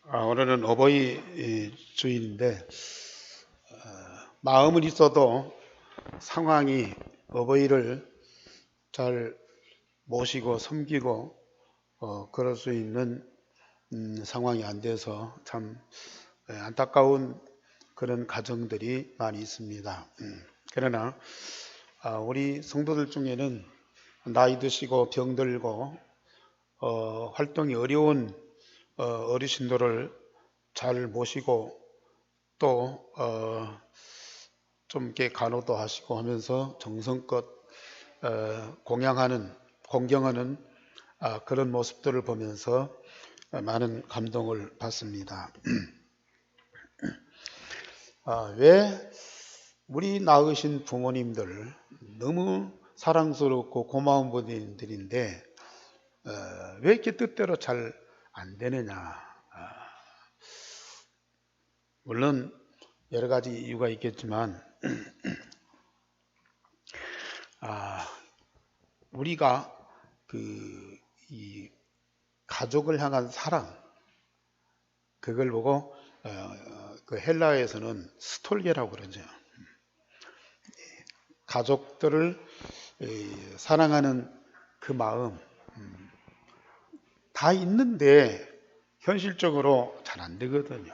오늘은 어버이 주일인데 마음은 있어도 상황이 어버이를 잘 모시고 섬기고 그럴 수 있는 상황이 안 돼서 참 안타까운 그런 가정들이 많이 있습니다. 그러나 우리 성도들 중에는 나이 드시고 병들고 활동이 어려운 어르신들을 잘 모시고 또 좀 이렇게 간호도 하시고 하면서 정성껏 공경하는 그런 모습들을 보면서 많은 감동을 받습니다. 왜 우리 낳으신 부모님들 너무 사랑스럽고 고마운 분들인데 왜 이렇게 뜻대로 잘 안 되느냐? 물론 여러 가지 이유가 있겠지만 우리가 이 가족을 향한 사랑 그걸 보고 그 헬라어에서는 스톨게라고 그러죠. 가족들을 사랑하는 그 마음 다 있는데 현실적으로 잘 안 되거든요.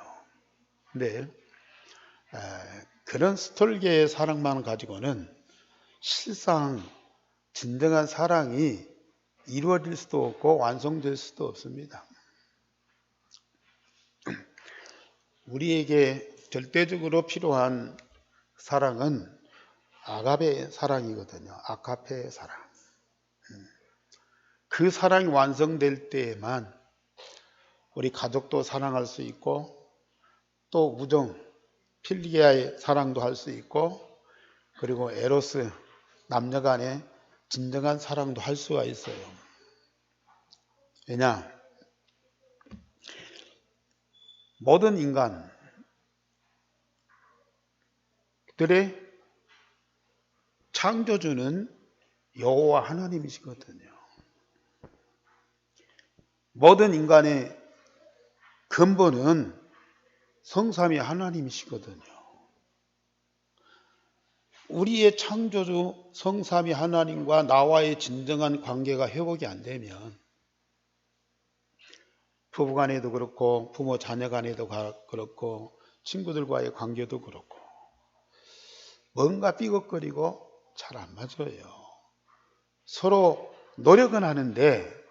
근데 그런 스톨게의 사랑만 가지고는 실상 진정한 사랑이 이루어질 수도 없고 완성될 수도 없습니다. 우리에게 절대적으로 필요한 사랑은 아가페 사랑이거든요. 아가페 사랑. 그 사랑이 완성될 때에만 우리 가족도 사랑할 수 있고 또 우정, 필리아의 사랑도 할 수 있고 그리고 에로스, 남녀 간의 진정한 사랑도 할 수가 있어요. 왜냐? 모든 인간들의 창조주는 여호와 하나님이시거든요. 모든 인간의 근본은 성삼위 하나님이시거든요. 우리의 창조주 성삼위 하나님과 나와의 진정한 관계가 회복이 안 되면 부부간에도 그렇고 부모 자녀간에도 그렇고 친구들과의 관계도 그렇고 뭔가 삐걱거리고 잘 안 맞아요. 서로 노력은 하는데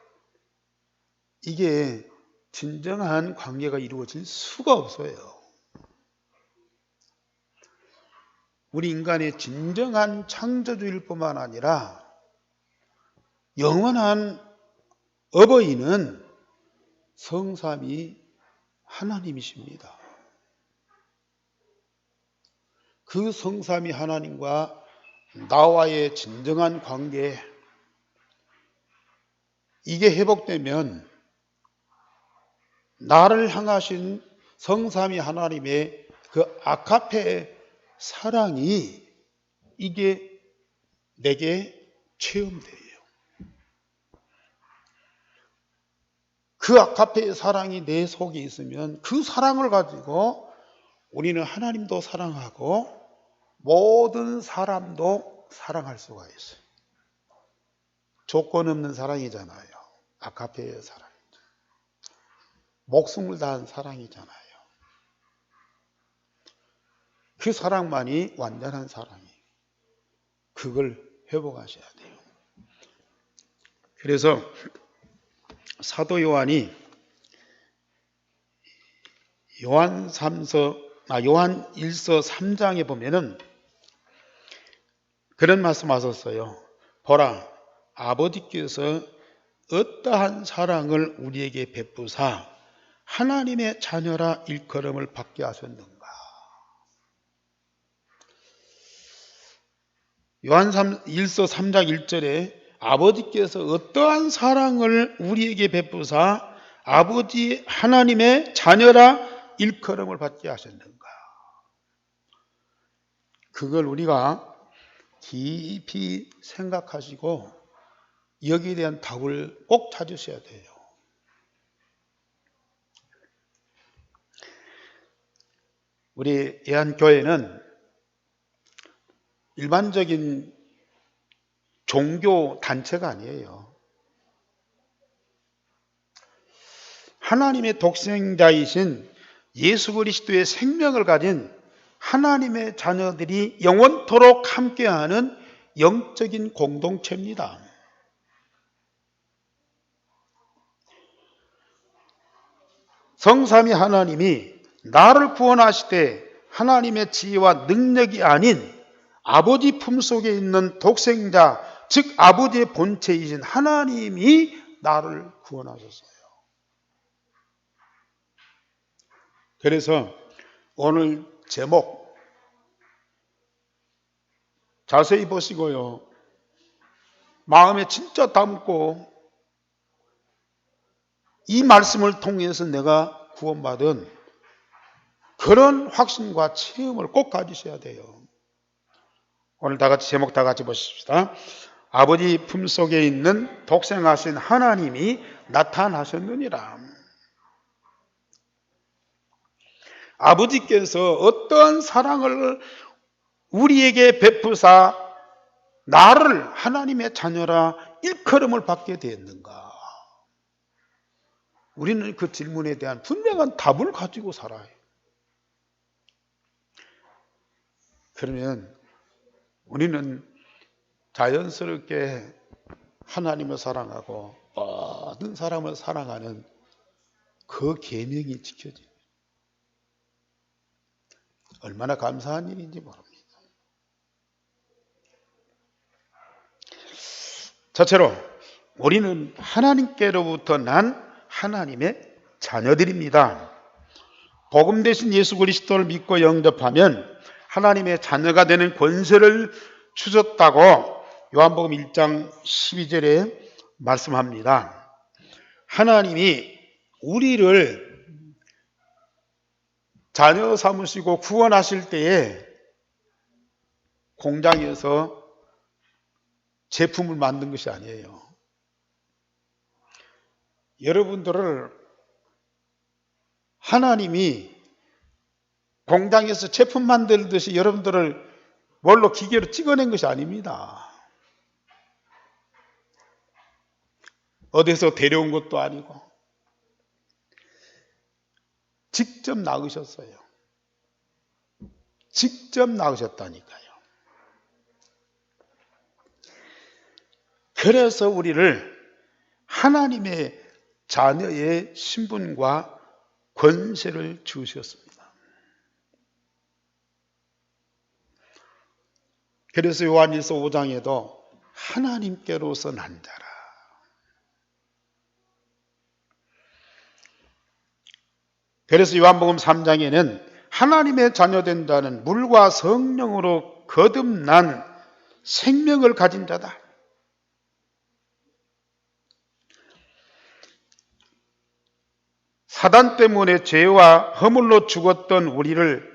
이게 진정한 관계가 이루어질 수가 없어요. 우리 인간의 진정한 창조주일 뿐만 아니라 영원한 어버이는 성삼위 하나님이십니다. 그 성삼위 하나님과 나와의 진정한 관계 이게 회복되면 나를 향하신 성삼위 하나님의 그 아가페 사랑이 이게 내게 체험돼요. 그 아가페의 사랑이 내 속에 있으면 그 사랑을 가지고 우리는 하나님도 사랑하고 모든 사람도 사랑할 수가 있어요. 조건 없는 사랑이잖아요. 아가페의 사랑. 목숨을 다한 사랑이잖아요. 그 사랑만이 완전한 사랑이에요. 그걸 회복하셔야 돼요. 그래서 사도 요한이 요한 1서 3장에 보면은 그런 말씀 하셨어요. 보라, 아버지께서 어떠한 사랑을 우리에게 베푸사 하나님의 자녀라 일컬음을 받게 하셨는가. 요한 1서 3장 1절에 아버지께서 어떠한 사랑을 우리에게 베푸사 아버지 하나님의 자녀라 일컬음을 받게 하셨는가. 그걸 우리가 깊이 생각하시고 여기에 대한 답을 꼭 찾으셔야 돼요. 우리 예한교회는 일반적인 종교 단체가 아니에요. 하나님의 독생자이신 예수 그리스도의 생명을 가진 하나님의 자녀들이 영원토록 함께하는 영적인 공동체입니다. 성삼위 하나님이 나를 구원하시되 하나님의 지혜와 능력이 아닌 아버지 품속에 있는 독생자, 즉 아버지의 본체이신 하나님이 나를 구원하셨어요. 그래서 오늘 제목 자세히 보시고요. 마음에 진짜 담고 이 말씀을 통해서 내가 구원받은 그런 확신과 체험을 꼭 가지셔야 돼요. 오늘 다 같이 제목 다 같이 보십시다. 아버지 품속에 있는 독생하신 하나님이 나타나셨느니라. 아버지께서 어떠한 사랑을 우리에게 베푸사 나를 하나님의 자녀라 일컬음을 받게 되었는가? 우리는 그 질문에 대한 분명한 답을 가지고 살아요. 그러면 우리는 자연스럽게 하나님을 사랑하고 모든 사람을 사랑하는 그 계명이 지켜집니다. 얼마나 감사한 일인지 모릅니다. 첫째로 우리는 하나님께로부터 난 하나님의 자녀들입니다. 복음 대신 예수 그리스도를 믿고 영접하면 하나님의 자녀가 되는 권세를 주셨다고 요한복음 1장 12절에 말씀합니다. 하나님이 우리를 자녀 삼으시고 구원하실 때에 공장에서 제품을 만든 것이 아니에요. 여러분들을 하나님이 공장에서 제품 만들듯이 여러분들을 뭘로 기계로 찍어낸 것이 아닙니다. 어디서 데려온 것도 아니고 직접 낳으셨어요. 직접 낳으셨다니까요. 그래서 우리를 하나님의 자녀의 신분과 권세를 주셨습니다. 그래서 요한일서 5장에도 하나님께로서 난 자라. 그래서 요한복음 3장에는 하나님의 자녀된 자는 물과 성령으로 거듭난 생명을 가진 자다. 사단 때문에 죄와 허물로 죽었던 우리를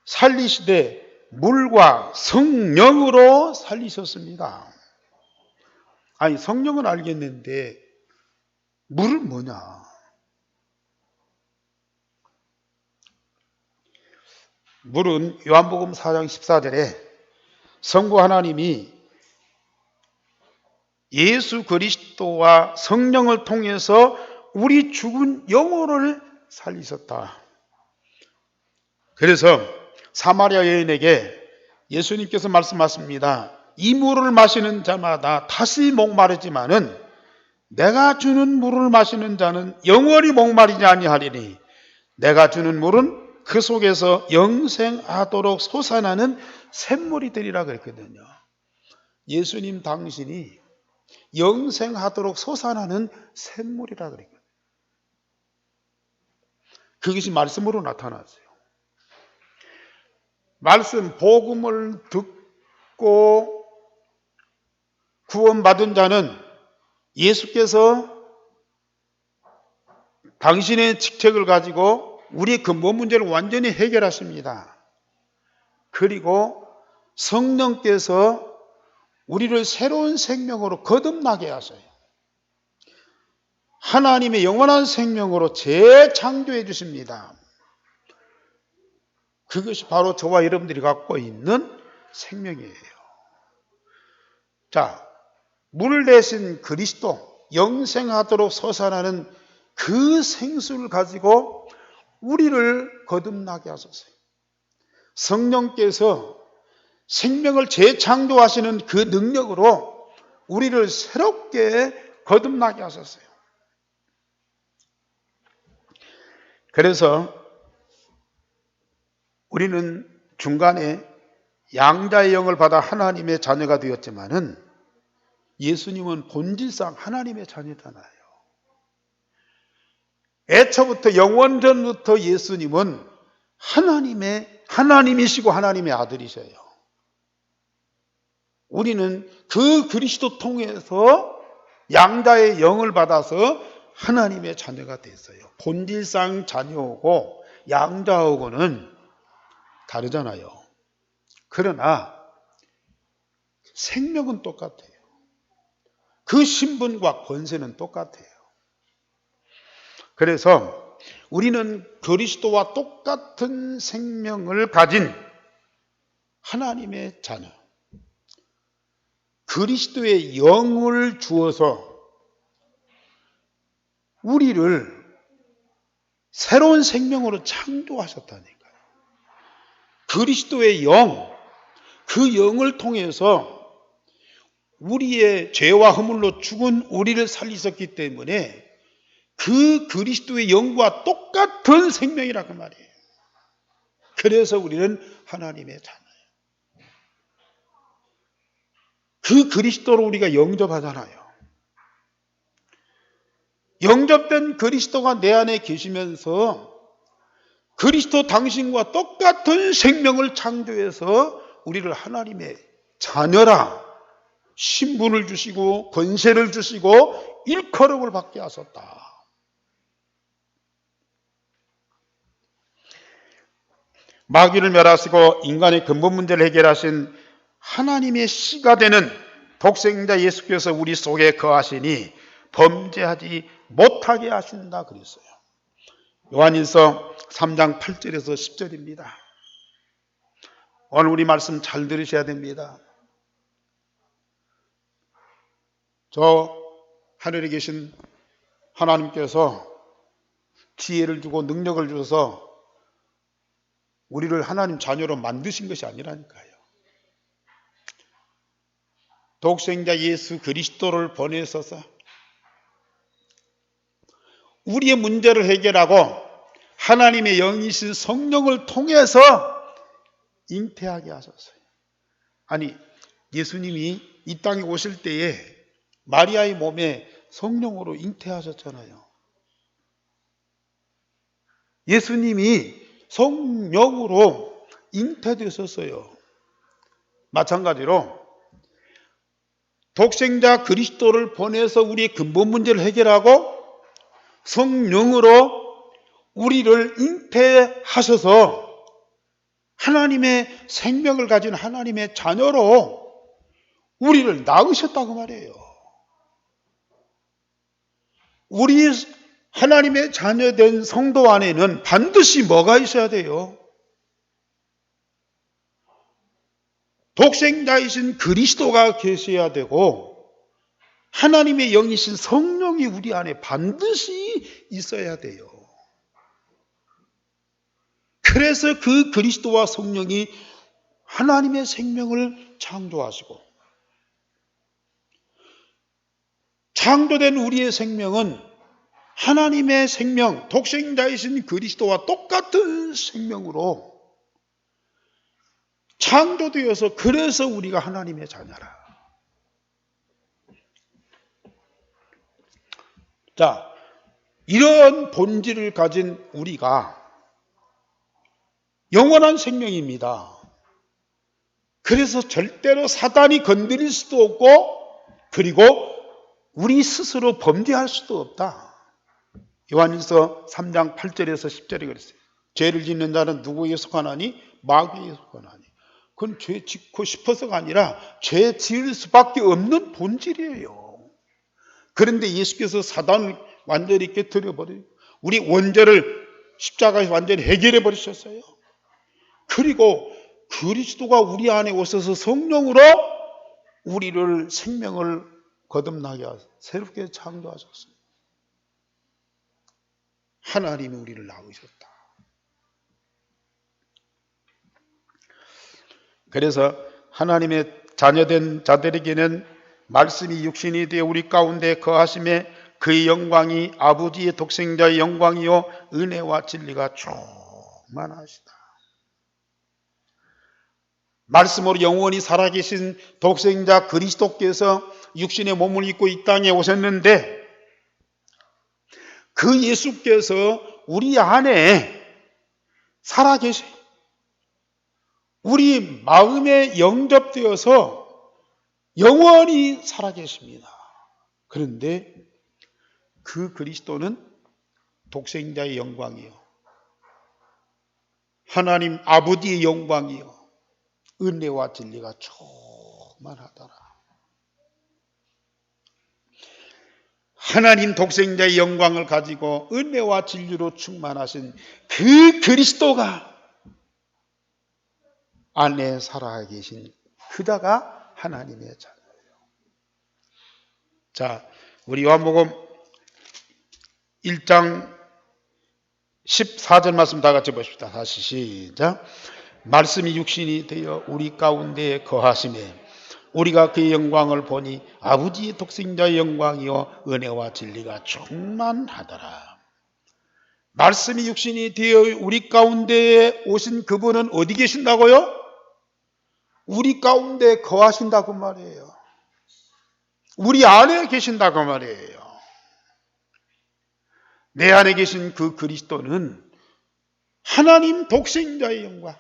살리시되 물과 성령으로 살리셨습니다. 아니, 성령은 알겠는데 물은 뭐냐? 물은 요한복음 4장 14절에 성부 하나님이 예수 그리스도와 성령을 통해서 우리 죽은 영혼을 살리셨다. 그래서 사마리아 여인에게 예수님께서 말씀하십니다. 이 물을 마시는 자마다 다시 목마르지만은 내가 주는 물을 마시는 자는 영원히 목마르지 아니하리니 내가 주는 물은 그 속에서 영생하도록 솟아나는 샘물이 되리라 그랬거든요. 예수님 당신이 영생하도록 솟아나는 샘물이라 그랬거든요. 그것이 말씀으로 나타났어요. 말씀, 복음을 듣고 구원받은 자는 예수께서 당신의 직책을 가지고 우리의 근본 문제를 완전히 해결하십니다. 그리고 성령께서 우리를 새로운 생명으로 거듭나게 하세요. 하나님의 영원한 생명으로 재창조해 주십니다. 그것이 바로 저와 여러분들이 갖고 있는 생명이에요. 자, 물 대신 그리스도, 영생하도록 솟아나는 그 생수를 가지고 우리를 거듭나게 하소서. 성령께서 생명을 재창조하시는 그 능력으로 우리를 새롭게 거듭나게 하셨어요. 그래서 우리는 중간에 양자의 영을 받아 하나님의 자녀가 되었지만은 예수님은 본질상 하나님의 자녀잖아요. 애초부터 영원전부터 예수님은 하나님이시고 하나님의 아들이셔요. 우리는 그 그리스도 통해서 양자의 영을 받아서 하나님의 자녀가 됐어요. 본질상 자녀고 양자하고는 다르잖아요. 그러나 생명은 똑같아요. 그 신분과 권세는 똑같아요. 그래서 우리는 그리스도와 똑같은 생명을 가진 하나님의 자녀, 그리스도의 영을 주어서 우리를 새로운 생명으로 창조하셨다니까요. 그리스도의 영, 그 영을 통해서 우리의 죄와 허물로 죽은 우리를 살리셨기 때문에 그 그리스도의 영과 똑같은 생명이라 그 말이에요. 그래서 우리는 하나님의 자녀예요. 그 그리스도로 우리가 영접하잖아요. 영접된 그리스도가 내 안에 계시면서 그리스도 당신과 똑같은 생명을 창조해서 우리를 하나님의 자녀라 신분을 주시고 권세를 주시고 일컬음을 받게 하셨다. 마귀를 멸하시고 인간의 근본 문제를 해결하신 하나님의 씨가 되는 독생자 예수께서 우리 속에 거하시니 범죄하지 못하게 하신다 그랬어요. 요한일서 3장 8절에서 10절입니다. 오늘 우리 말씀 잘 들으셔야 됩니다. 저 하늘에 계신 하나님께서 지혜를 주고 능력을 주셔서 우리를 하나님 자녀로 만드신 것이 아니라니까요. 독생자 예수 그리스도를 보내셔서 우리의 문제를 해결하고 하나님의 영이신 성령을 통해서 잉태하게 하셨어요. 아니, 예수님이 이 땅에 오실 때에 마리아의 몸에 성령으로 잉태하셨잖아요. 예수님이 성령으로 잉태되셨어요. 마찬가지로 독생자 그리스도를 보내서 우리의 근본 문제를 해결하고 성령으로 우리를 잉태하셔서 하나님의 생명을 가진 하나님의 자녀로 우리를 낳으셨다고 말이에요. 우리 하나님의 자녀된 성도 안에는 반드시 뭐가 있어야 돼요? 독생자이신 그리스도가 계셔야 되고 하나님의 영이신 성령이 우리 안에 반드시 있어야 돼요. 그래서 그 그리스도와 성령이 하나님의 생명을 창조하시고 창조된 우리의 생명은 하나님의 생명, 독생자이신 그리스도와 똑같은 생명으로 창조되어서 그래서 우리가 하나님의 자녀라. 자, 이런 본질을 가진 우리가 영원한 생명입니다. 그래서 절대로 사단이 건드릴 수도 없고 그리고 우리 스스로 범죄할 수도 없다. 요한일서 3장 8절에서 10절에 그랬어요. 죄를 짓는 자는 누구에게 속하나니? 마귀에게 속하나니. 그건 죄 짓고 싶어서가 아니라 죄 지을 수밖에 없는 본질이에요. 그런데 예수께서 사단을 완전히 깨뜨려 버려요. 우리 원죄를 십자가에서 완전히 해결해 버리셨어요. 그리고 그리스도가 우리 안에 오셔서 성령으로 우리를 생명을 거듭나게 하셔서 새롭게 창조하셨습니다. 하나님이 우리를 낳으셨다. 그래서 하나님의 자녀된 자들에게는 말씀이 육신이 되어 우리 가운데 거하심에 그의 영광이 아버지의 독생자의 영광이요 은혜와 진리가 충만하시다. 말씀으로 영원히 살아계신 독생자 그리스도께서 육신의 몸을 입고 이 땅에 오셨는데 그 예수께서 우리 안에 살아계셔. 우리 마음에 영접되어서 영원히 살아계십니다. 그런데 그 그리스도는 독생자의 영광이요 하나님 아버지의 영광이요 은혜와 진리가 충만하더라. 하나님 독생자의 영광을 가지고 은혜와 진리로 충만하신 그 그리스도가 안에 살아계신 그자가 하나님의 자녀예요. 자, 우리 요한복음 1장 14절 말씀 다 같이 보십시다. 다시 시작. 말씀이 육신이 되어 우리 가운데 거하심에 우리가 그의 영광을 보니 아버지의 독생자의 영광이요 은혜와 진리가 충만하더라. 말씀이 육신이 되어 우리 가운데에 오신 그분은 어디 계신다고요? 우리 가운데 거하신다고 말이에요. 우리 안에 계신다고 말이에요. 내 안에 계신 그 그리스도는 하나님 독생자의 영광,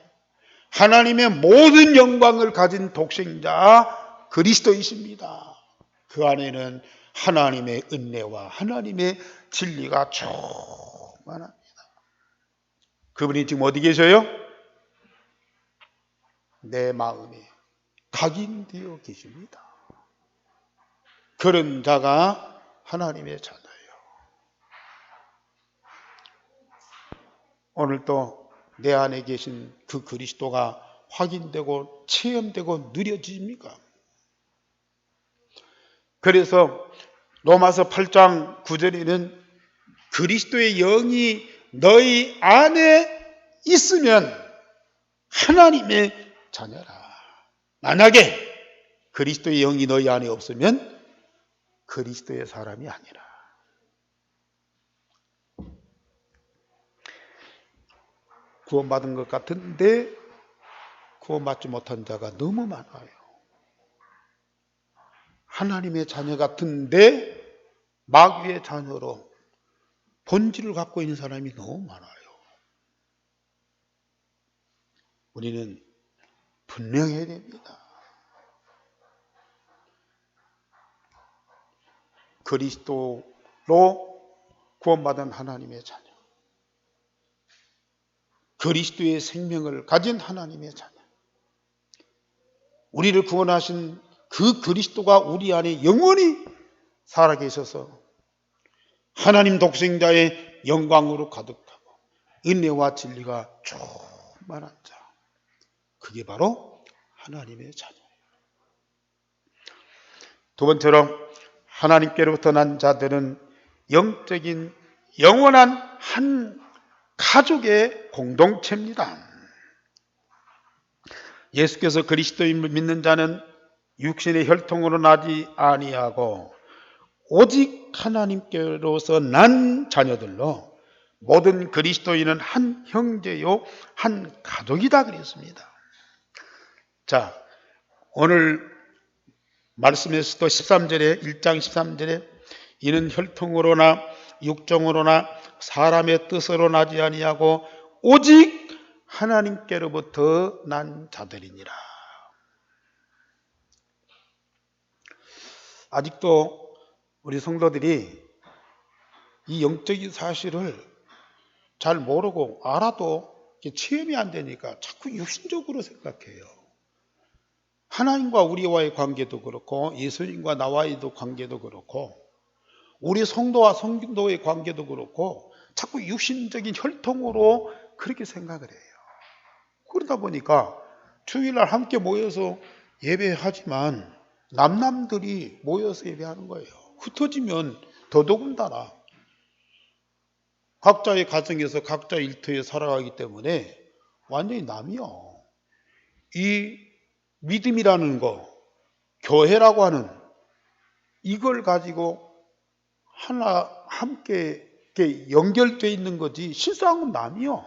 하나님의 모든 영광을 가진 독생자 그리스도이십니다. 그 안에는 하나님의 은혜와 하나님의 진리가 충만합니다. 그분이 지금 어디 계셔요? 내 마음에 각인되어 계십니다. 그런 자가 하나님의 자녀예요. 오늘도 내 안에 계신 그 그리스도가 확인되고 체험되고 누려집니까? 그래서 로마서 8장 9절에는 그리스도의 영이 너희 안에 있으면 하나님의 자녀라. 만약에 그리스도의 영이 너희 안에 없으면 그리스도의 사람이 아니라. 구원받은 것 같은데 구원받지 못한 자가 너무 많아요. 하나님의 자녀 같은데 마귀의 자녀로 본질을 갖고 있는 사람이 너무 많아요. 우리는 분명해야 됩니다. 그리스도로 구원받은 하나님의 자녀, 그리스도의 생명을 가진 하나님의 자녀, 우리를 구원하신 그 그리스도가 우리 안에 영원히 살아계셔서 하나님 독생자의 영광으로 가득하고 은혜와 진리가 충만한 자, 그게 바로 하나님의 자녀예요. 두 번째로 하나님께로부터 난 자들은 영적인 영원한 한 가족의 공동체입니다. 예수께서 그리스도임을 믿는 자는 육신의 혈통으로 나지 아니하고 오직 하나님께로서 난 자녀들로 모든 그리스도인은 한 형제요 한 가족이다 그랬습니다. 자, 오늘 말씀에서도 13절에 1장 13절에 이는 혈통으로나 육정으로나 사람의 뜻으로 나지 아니하고 오직 하나님께로부터 난 자들이니라. 아직도 우리 성도들이 이 영적인 사실을 잘 모르고 알아도 체험이 안 되니까 자꾸 육신적으로 생각해요. 하나님과 우리와의 관계도 그렇고 예수님과 나와의 관계도 그렇고 우리 성도와 성도의 관계도 그렇고 자꾸 육신적인 혈통으로 그렇게 생각을 해요. 그러다 보니까 주일날 함께 모여서 예배하지만 남들이 모여서 예배하는 거예요. 흩어지면 더더군다나 각자의 가정에서 각자 일터에 살아가기 때문에 완전히 남이요. 이 믿음이라는 거, 교회라고 하는 이걸 가지고 하나 함께 이렇게 연결되어 있는 거지 실상은 건 남이요.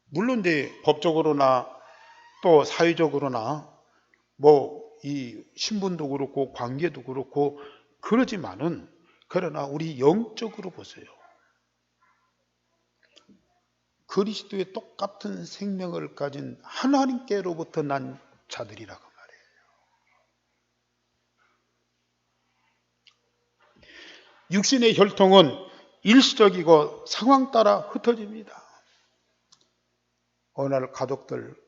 물론 이제 법적으로나 또 사회적으로나 뭐 이 신분도 그렇고 관계도 그렇고 그러지만은 그러나 우리 영적으로 보세요. 그리스도의 똑같은 생명을 가진 하나님께로부터 난 자들이라고 말해요. 육신의 혈통은 일시적이고 상황 따라 흩어집니다. 어느 날 가족들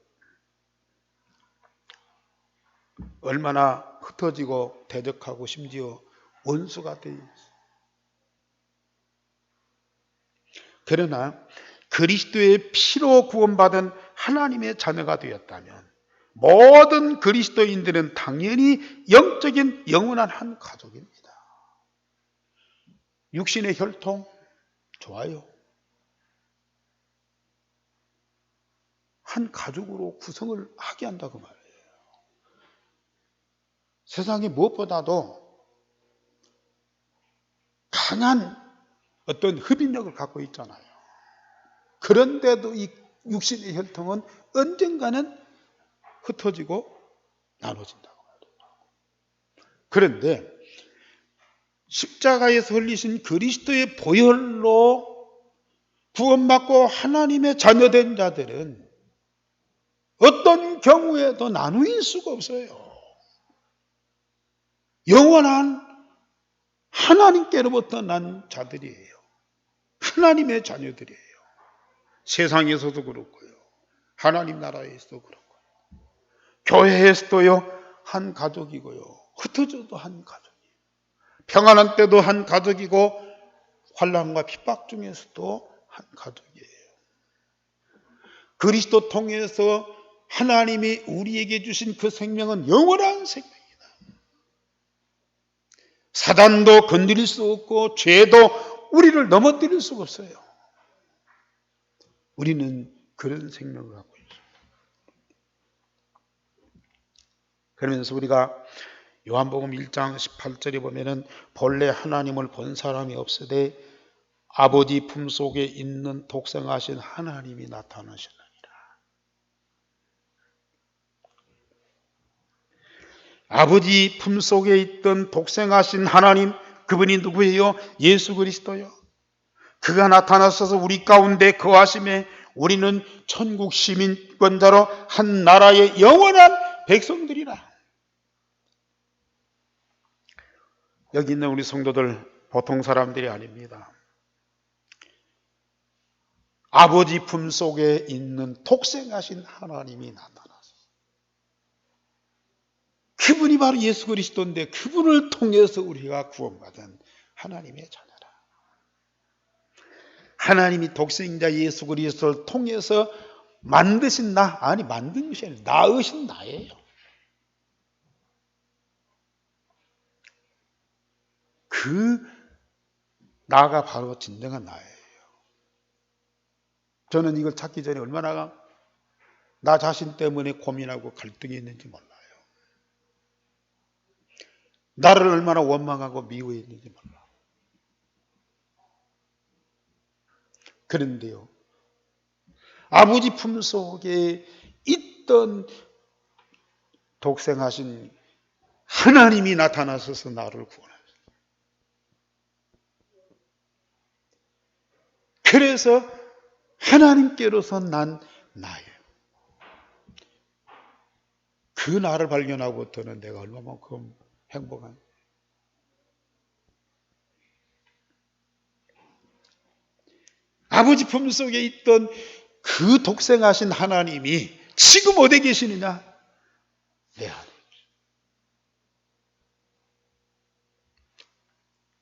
얼마나 흩어지고 대적하고 심지어 원수가 되어 있어요. 그러나 그리스도의 피로 구원받은 하나님의 자녀가 되었다면 모든 그리스도인들은 당연히 영적인 영원한 한 가족입니다. 육신의 혈통 좋아요. 한 가족으로 구성을 하게 한다고 말해요. 세상에 무엇보다도 강한 어떤 흡인력을 갖고 있잖아요. 그런데도 이 육신의 혈통은 언젠가는 흩어지고 나눠진다고 말해요. 그런데 십자가에서 흘리신 그리스도의 보혈로 구원받고 하나님의 자녀된 자들은 어떤 경우에도 나누일 수가 없어요. 영원한 하나님께로부터 난 자들이에요. 하나님의 자녀들이에요. 세상에서도 그렇고요. 하나님 나라에서도 그렇고요. 교회에서도요. 한 가족이고요. 흩어져도 한 가족이에요. 평안한 때도 한 가족이고 환난과 핍박 중에서도 한 가족이에요. 그리스도 통해서 하나님이 우리에게 주신 그 생명은 영원한 생명이다. 사단도 건드릴 수 없고 죄도 우리를 넘어뜨릴 수가 없어요. 우리는 그런 생명을 갖고 있어요. 그러면서 우리가 요한복음 1장 18절에 보면은 본래 하나님을 본 사람이 없으되 아버지 품속에 있는 독생하신 하나님이 나타나시느니라. 아버지 품속에 있던 독생하신 하나님, 그분이 누구예요? 예수 그리스도요. 그가 나타나셔서 우리 가운데 거하심에 우리는 천국 시민권자로 한 나라의 영원한 백성들이라. 여기 있는 우리 성도들 보통 사람들이 아닙니다. 아버지 품속에 있는 독생하신 하나님이 나타나서 그분이 바로 예수 그리스도인데 그분을 통해서 우리가 구원받은 하나님의 자녀라. 하나님이 독생자 예수 그리스도를 통해서 만드신 나, 아니 만든 것이 아니라 낳으신 나예요. 그 나가 바로 진정한 나예요. 저는 이걸 찾기 전에 얼마나 나 자신 때문에 고민하고 갈등이 있는지 몰라요. 나를 얼마나 원망하고 미워했는지 몰라. 그런데요, 아버지 품속에 있던 독생하신 하나님이 나타나셔서 나를 구원하셨어요. 그래서 하나님께로서 난 나예요. 그 나를 발견하고부터는 내가 얼마만큼 행복한. 아버지 품속에 있던 그 독생하신 하나님이 지금 어디 계시느냐? 내 안에.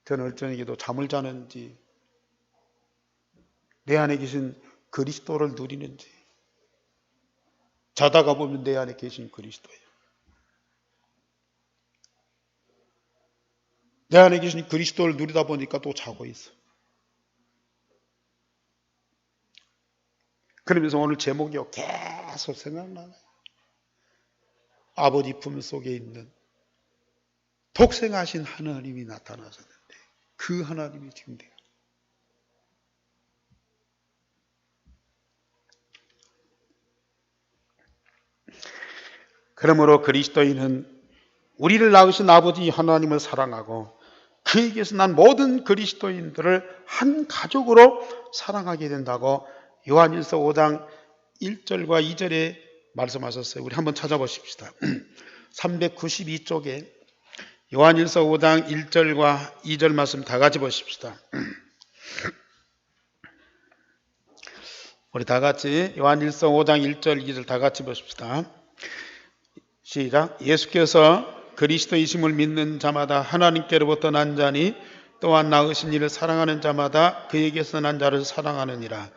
저는 어쩌니도 잠을 자는지 내 안에 계신 그리스도를 누리는지. 자다가 보면 내 안에 계신 그리스도예요. 내 안에 계신 그리스도를 누리다 보니까 또 자고 있어. 그러면서 오늘 제목이 계속 생각나네. 아버지 품 속에 있는 독생하신 하나님이 나타나셨는데 그 하나님이 지금 돼요. 그러므로 그리스도인은 우리를 낳으신 아버지 하나님을 사랑하고 그에게서 난 모든 그리스도인들을 한 가족으로 사랑하게 된다고 요한일서 5장 1절과 2절에 말씀하셨어요. 우리 한번 찾아보십시다. 392쪽에 요한일서 5장 1절과 2절 말씀 다 같이 보십시다. 우리 다 같이 요한일서 5장 1절 2절 다 같이 보십시다. 시작. 예수께서 그리스도이심을 믿는 자마다 하나님께로부터 난 자니 또한 낳으신 이를 사랑하는 자마다 그에게서 난 자를 사랑하느니라.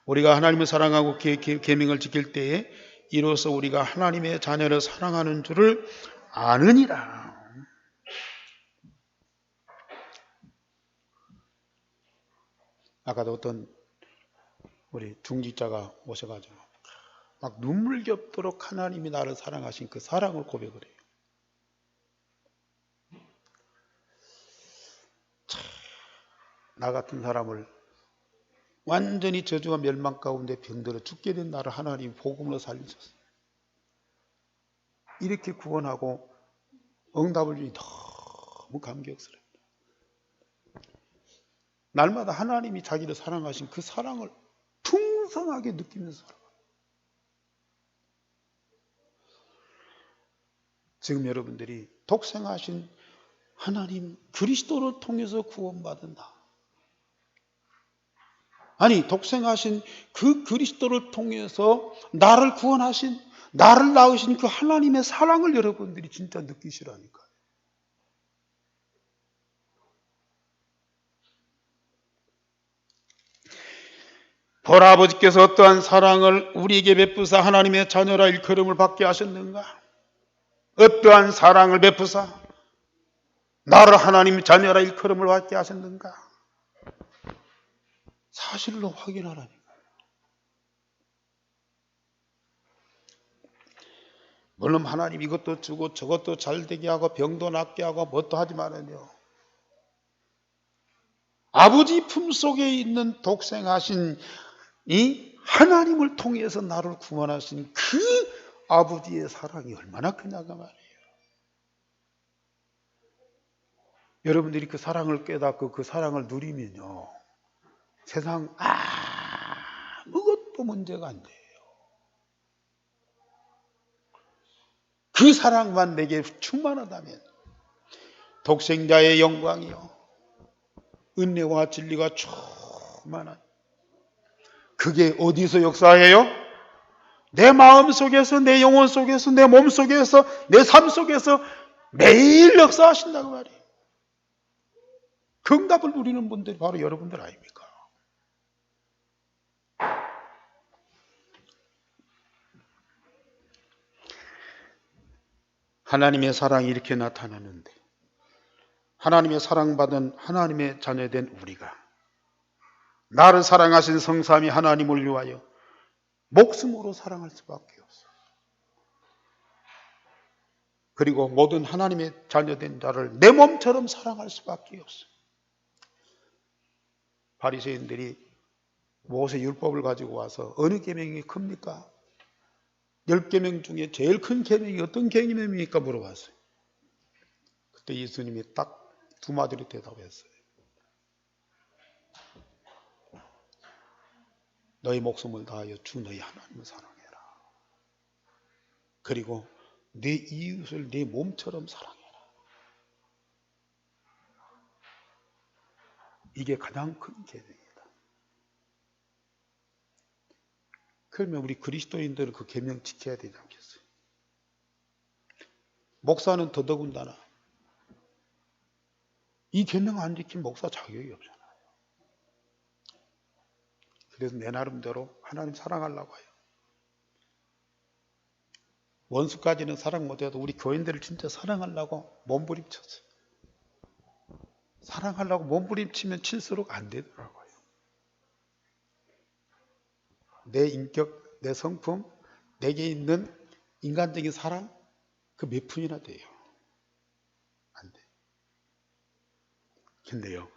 우리가 하나님을 사랑하고 그의 계명을 지킬 때에 이로써 우리가 하나님의 자녀를 사랑하는 줄을 아느니라. 아까도 어떤 우리 중직자가 오셔가지고 막 눈물겹도록 하나님이 나를 사랑하신 그 사랑을 고백을 해요. 나 같은 사람을 완전히 저주와 멸망 가운데 병들어 죽게 된 나를 하나님이 복음으로 살리셨어요. 이렇게 구원하고 응답을 주니 너무 감격스럽다. 날마다 하나님이 자기를 사랑하신 그 사랑을 풍성하게 느끼면서 살아가요. 지금 여러분들이 독생하신 하나님 그리스도를 통해서 구원받은다. 아니 독생하신 그 그리스도를 통해서 나를 구원하신 나를 낳으신 그 하나님의 사랑을 여러분들이 진짜 느끼시라니까요. 보라 아버지께서 어떠한 사랑을 우리에게 베푸사 하나님의 자녀라 일컬음을 받게 하셨는가? 어떠한 사랑을 베푸사 나를 하나님의 자녀라 일컬음을 받게 하셨는가? 사실로 확인하라니까요. 물론 하나님 이것도 주고 저것도 잘 되게 하고 병도 낫게 하고 뭣도 하지만은요. 아버지 품속에 있는 독생하신 이 하나님을 통해서 나를 구원하신 그 아버지의 사랑이 얼마나 크냐가 말이에요. 여러분들이 그 사랑을 깨닫고 그 사랑을 누리면요. 세상 아무것도 문제가 안 돼요. 그 사랑만 내게 충만하다면 독생자의 영광이요. 은혜와 진리가 충만한 그게 어디서 역사해요? 내 마음 속에서 내 영혼 속에서 내 몸 속에서 내 삶 속에서 매일 역사하신다고 말이에요. 그 응답을 누리는 분들이 바로 여러분들 아닙니까? 하나님의 사랑이 이렇게 나타나는데 하나님의 사랑받은 하나님의 자녀된 우리가 나를 사랑하신 성삼위 하나님을 위하여 목숨으로 사랑할 수밖에 없어요. 그리고 모든 하나님의 자녀된 자를 내 몸처럼 사랑할 수밖에 없어요. 바리새인들이 모세 율법을 가지고 와서 어느 계명이 큽니까? 10계명 중에 제일 큰 계명이 어떤 계명입니까? 물어봤어요. 그때 예수님이 딱 두 마디로 대답했어요. 너희 목숨을 다하여 주 너희 하나님을 사랑해라. 그리고 네 이웃을 네 몸처럼 사랑해라. 이게 가장 큰 계명이다. 그러면 우리 그리스도인들은 그 계명 지켜야 되지 않겠어요? 목사는 더더군다나 이 계명 안 지키면 목사 자격이 없잖아요. 그래서 내 나름대로 하나님 사랑하려고 해요. 원수까지는 사랑 못해도 우리 교인들을 진짜 사랑하려고 몸부림쳤어요. 사랑하려고 몸부림치면 칠수록 안 되더라고요. 내 인격, 내 성품, 내게 있는 인간적인 사랑, 그 몇 푼이나 돼요? 안 돼요. 근데요,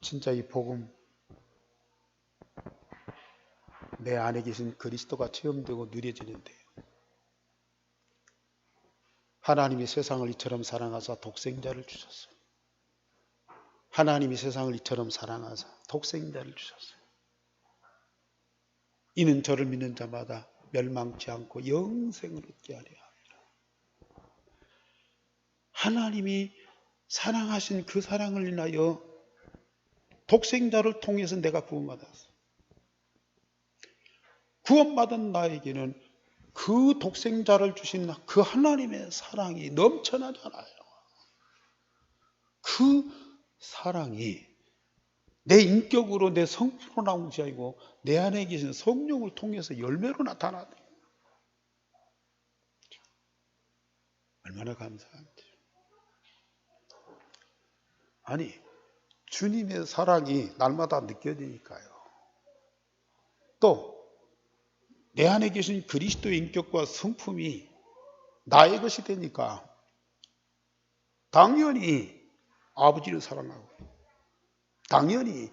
진짜 이 복음, 내 안에 계신 그리스도가 체험되고 누려지는데요. 하나님이 세상을 이처럼 사랑하사 독생자를 주셨어요. 하나님이 세상을 이처럼 사랑하사 독생자를 주셨어요. 이는 저를 믿는 자마다 멸망치 않고 영생을 얻게 하려 함이라. 하나님이 사랑하신 그 사랑을 인하여 독생자를 통해서 내가 구원받았어요. 구원받은 나에게는 그 독생자를 주신 그 하나님의 사랑이 넘쳐나잖아요. 그 사랑이 내 인격으로 내 성품으로 나온 것이 아니고 내 안에 계신 성령을 통해서 열매로 나타나요. 얼마나 감사한지. 아니, 주님의 사랑이 날마다 느껴지니까요. 또 내 안에 계신 그리스도의 인격과 성품이 나의 것이 되니까 당연히 아버지를 사랑하고 당연히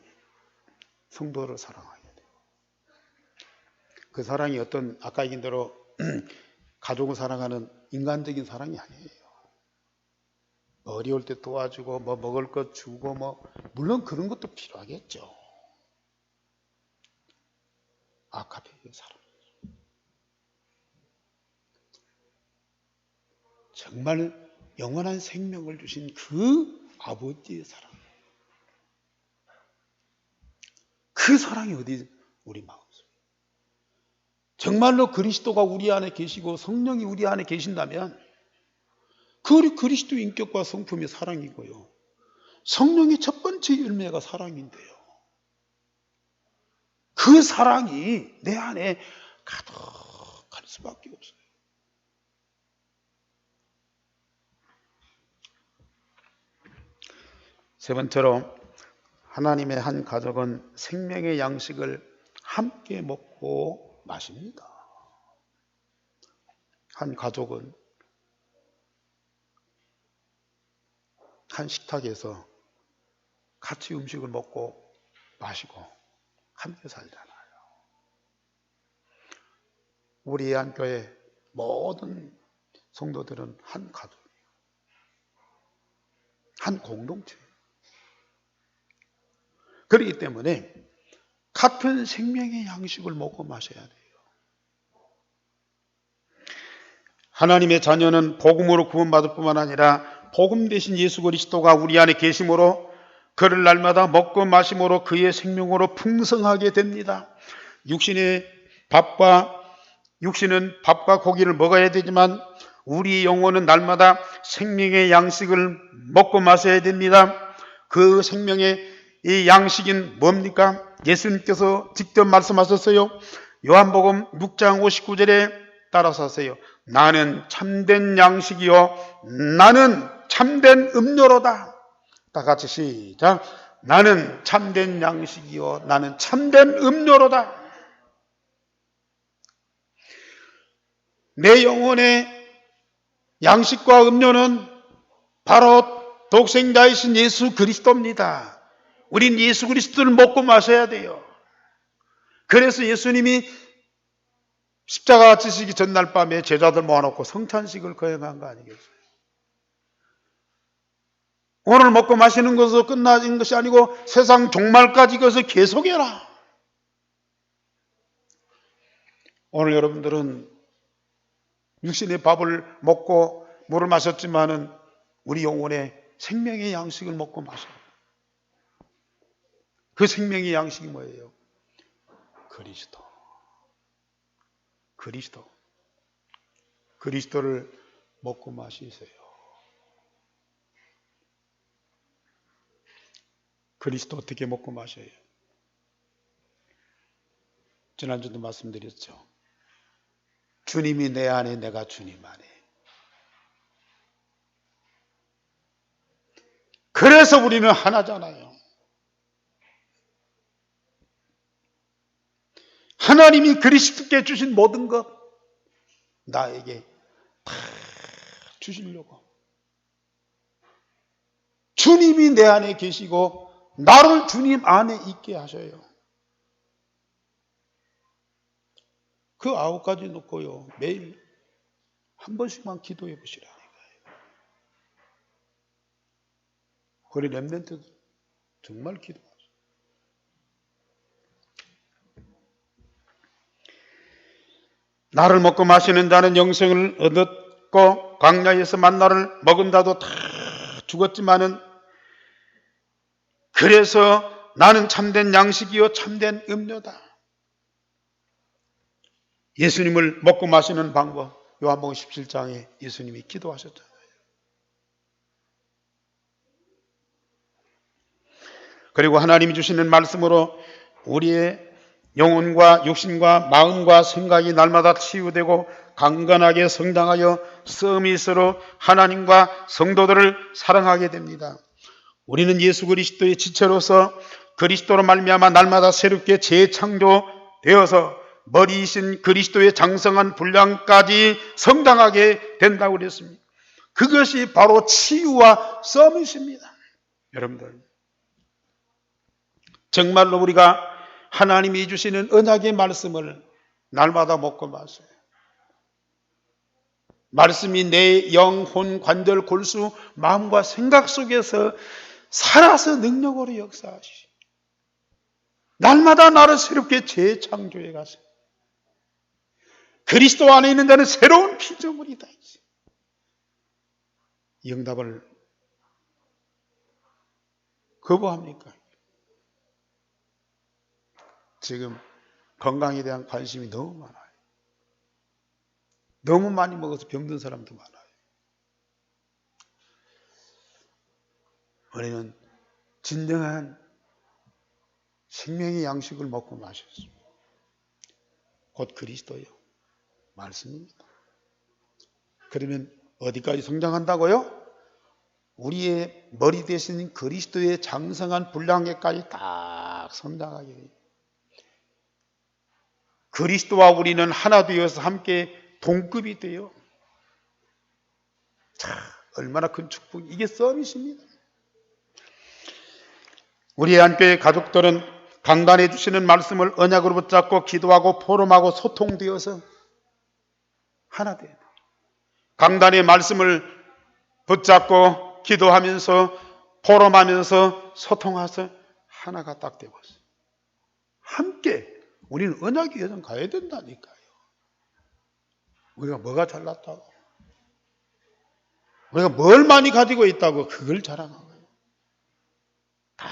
성도를 사랑하게 돼요. 그 사랑이 어떤 아까 얘기한 대로 가족을 사랑하는 인간적인 사랑이 아니에요. 어려울 때 도와주고 뭐 먹을 것 주고 뭐 물론 그런 것도 필요하겠죠. 아카페의 사랑. 정말 영원한 생명을 주신 그 아버지의 사랑. 그 사랑이 어디 우리 마음속에. 정말로 그리스도가 우리 안에 계시고 성령이 우리 안에 계신다면 그 그리스도의 인격과 성품이 사랑이고요. 성령의 첫 번째 열매가 사랑인데요. 그 사랑이 내 안에 가득할 수밖에 없어요. 세 번째로 하나님의 한 가족은 생명의 양식을 함께 먹고 마십니다. 한 가족은 한 식탁에서 같이 음식을 먹고 마시고 함께 살잖아요. 우리 한교회 모든 성도들은 한 가족이에요. 한 공동체예요. 그렇기 때문에 같은 생명의 양식을 먹고 마셔야 돼요. 하나님의 자녀는 복음으로 구원받을 뿐만 아니라 복음 대신 예수 그리스도가 우리 안에 계심으로 그를 날마다 먹고 마심으로 그의 생명으로 풍성하게 됩니다. 육신은 밥과 고기를 먹어야 되지만 우리 영혼은 날마다 생명의 양식을 먹고 마셔야 됩니다. 그 생명의 이 양식인 뭡니까? 예수님께서 직접 말씀하셨어요. 요한복음 6장 59절에 따라서 하세요. 나는 참된 양식이요 나는 참된 음료로다. 다 같이 시작. 나는 참된 양식이요 나는 참된 음료로다. 내 영혼의 양식과 음료는 바로 독생자이신 예수 그리스도입니다. 우린 예수 그리스도를 먹고 마셔야 돼요. 그래서 예수님이 십자가 지시기 전날 밤에 제자들 모아놓고 성찬식을 거행한 거 아니겠어요? 오늘 먹고 마시는 것으로 끝나는 것이 아니고 세상 종말까지 이것을 계속해라. 오늘 여러분들은 육신의 밥을 먹고 물을 마셨지만은 우리 영혼의 생명의 양식을 먹고 마셔요. 그 생명의 양식이 뭐예요? 그리스도를 먹고 마시세요. 그리스도 어떻게 먹고 마셔요? 지난주도 말씀드렸죠. 주님이 내 안에, 내가 주님 안에. 그래서 우리는 하나잖아요. 하나님이 그리스도께 주신 모든 것 나에게 다 주시려고. 주님이 내 안에 계시고 나를 주님 안에 있게 하셔요. 그 9가지 놓고요, 매일 한 번씩만 기도해 보시라니까요. 우리 렘넌트도 정말 기도하죠. 나를 먹고 마시는 자는 영생을 얻었고 광야에서 만나를 먹은 자도 다 죽었지만은 그래서 나는 참된 양식이요 참된 음료다. 예수님을 먹고 마시는 방법, 요한복음 17장에 예수님이 기도하셨잖아요. 그리고 하나님이 주시는 말씀으로 우리의 영혼과 육신과 마음과 생각이 날마다 치유되고 강건하게 성장하여 서밋으로 하나님과 성도들을 사랑하게 됩니다. 우리는 예수 그리스도의 지체로서 그리스도로 말미암아 날마다 새롭게 재창조되어서 머리이신 그리스도의 장성한 분량까지 성장하게 된다고 그랬습니다. 그것이 바로 치유와 서밋입니다. 여러분들, 정말로 우리가 하나님이 주시는 언약의 말씀을 날마다 먹고 마셔요. 말씀이 내 영혼, 관절, 골수, 마음과 생각 속에서 살아서 능력으로 역사하시고 날마다 나를 새롭게 재창조해 가세요. 그리스도 안에 있는 자는 새로운 피조물이다. 이 응답을 거부합니까? 지금 건강에 대한 관심이 너무 많아요. 너무 많이 먹어서 병든 사람도 많아요. 우리는 진정한 생명의 양식을 먹고 마셨습니다. 곧 그리스도요, 말씀입니다. 그러면 어디까지 성장한다고요? 우리의 머리 대신 그리스도의 장성한 분량에까지 딱 성장하게 돼요. 그리스도와 우리는 하나 되어서 함께 동급이 돼요. 자, 얼마나 큰 축복, 이게 서밋입니다. 우리 한교회 가족들은 강단해 주시는 말씀을 언약으로 붙잡고 기도하고 포럼하고 소통되어서 하나 돼요. 강단의 말씀을 붙잡고 기도하면서 포럼하면서 소통해서 하나가 딱 되었어요. 함께 우리는 언약의 여정 가야 된다니까요. 우리가 뭐가 잘났다고, 우리가 뭘 많이 가지고 있다고 그걸 자랑하는 거예요. 다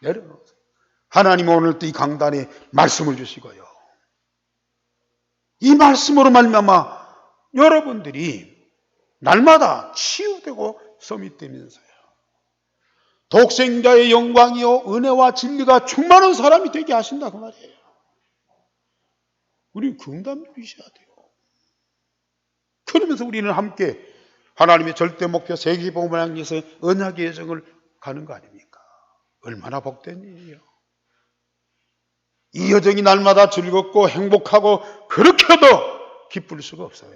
내려놓으세요. 하나님은 오늘 또 이 강단에 말씀을 주시고요, 이 말씀으로 말미암아 여러분들이 날마다 치유되고 서밋되면서요, 독생자의 영광이요 은혜와 진리가 충만한 사람이 되게 하신다 그 말이에요. 우리 긍담 누리셔야 돼요. 그러면서 우리는 함께 하나님의 절대 목표 세계복음을 향해서 언약의 여정을 가는 거 아닙니까? 얼마나 복된 일이에요. 이 여정이 날마다 즐겁고 행복하고 그렇게도 기쁠 수가 없어요.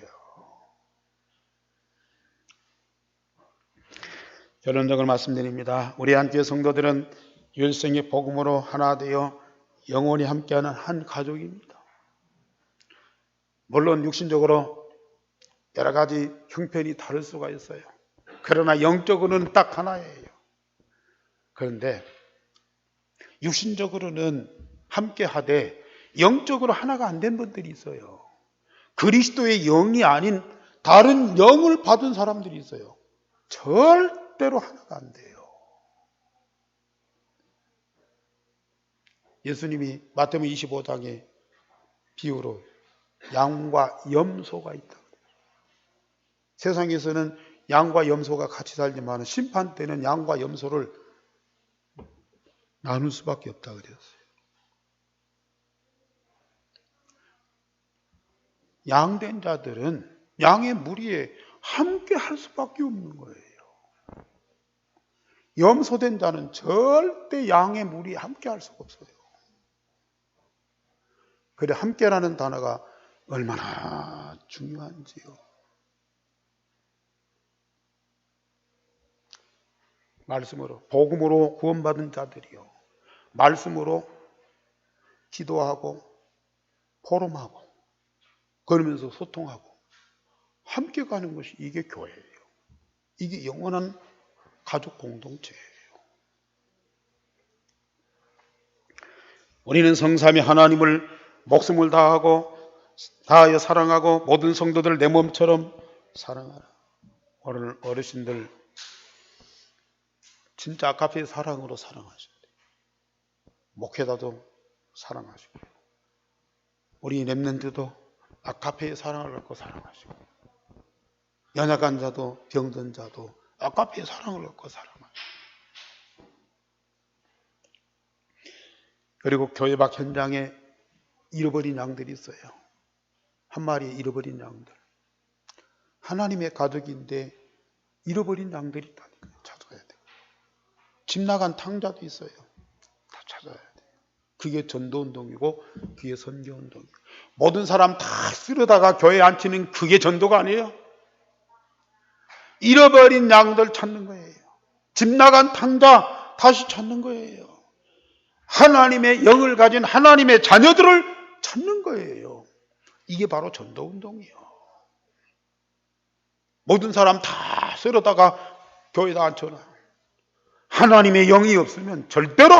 결론적으로 말씀드립니다. 우리 한교회 성도들은 일생의 복음으로 하나 되어 영원히 함께하는 한 가족입니다. 물론 육신적으로 여러 가지 형편이 다를 수가 있어요. 그러나 영적으로는 딱 하나예요. 그런데 육신적으로는 함께하되 영적으로 하나가 안 된 분들이 있어요. 그리스도의 영이 아닌 다른 영을 받은 사람들이 있어요. 절대로 하나가 안 돼요. 예수님이 마태복음 25장의 비유로 양과 염소가 있다. 세상에서는 양과 염소가 같이 살지만 심판 때는 양과 염소를 나눌 수밖에 없다 그랬어요. 양된 자들은 양의 무리에 함께 할 수밖에 없는 거예요. 염소된 자는 절대 양의 무리에 함께 할 수가 없어요. 그래, 함께라는 단어가 얼마나 중요한지요. 말씀으로, 복음으로 구원받은 자들이요, 말씀으로 기도하고 포럼하고 그러면서 소통하고 함께 가는 것이 이게 교회예요. 이게 영원한 가족 공동체예요. 우리는 성삼위 하나님을 목숨을 다하여 사랑하고 모든 성도들 내 몸처럼 사랑하라. 오늘 어르신들 진짜 아카페 사랑으로 사랑하셔야 돼요. 목회자도 사랑하시고, 우리 렘넌트도 아카페의 사랑을 갖고 사랑하시고, 연약한 자도 병든 자도 아카페의 사랑을 갖고 사랑하시고, 그리고 교회 밖 현장에 잃어버린 양들이 있어요. 한 마리의 잃어버린 양들. 하나님의 가족인데 잃어버린 양들이 있다니까 찾아야 돼요. 집 나간 탕자도 있어요. 다 찾아야 돼요. 그게 전도운동이고 그게 선교운동이고, 모든 사람 다 쓸어다가 교회에 앉히는 그게 전도가 아니에요. 잃어버린 양들 찾는 거예요. 집 나간 탕자 다시 찾는 거예요. 하나님의 영을 가진 하나님의 자녀들을 찾는 거예요. 이게 바로 전도운동이에요. 모든 사람 다 쓸어다가 교회에다 앉혀놔. 하나님의 영이 없으면 절대로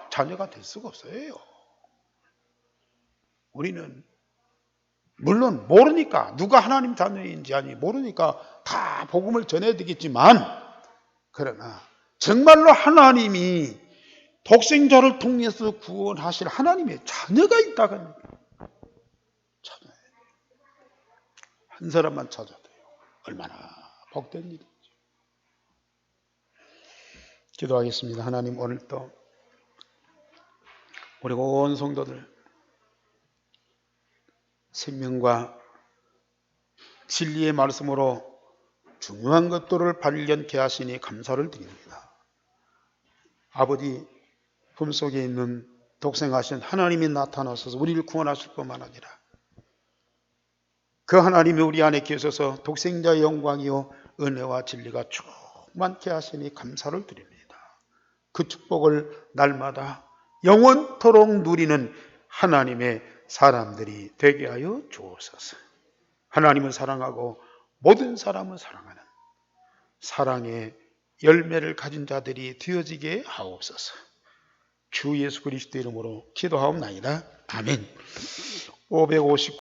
자녀가 될 수가 없어요. 우리는 물론 모르니까, 누가 하나님 자녀인지 아니 모르니까 다 복음을 전해야 되겠지만, 그러나 정말로 하나님이 독생자를 통해서 구원하실 하나님의 자녀가 있다고 합니다. 찾아야 돼요. 한 사람만 찾아도 돼요. 얼마나 복된 일이죠. 기도하겠습니다. 하나님, 오늘 또 우리 온 성도들 생명과 진리의 말씀으로 중요한 것들을 발견케 하시니 감사를 드립니다. 아버지, 품속에 있는 독생하신 하나님이 나타나셔서 우리를 구원하실 뿐만 아니라 그 하나님이 우리 안에 계셔서 독생자의 영광이요 은혜와 진리가 충만케 하시니 감사를 드립니다. 그 축복을 날마다 영원토록 누리는 하나님의 사람들이 되게 하여 주옵소서. 하나님을 사랑하고 모든 사람을 사랑하는 사랑의 열매를 가진 자들이 되어지게 하옵소서. 주 예수 그리스도 이름으로 기도하옵나이다. 아멘. 559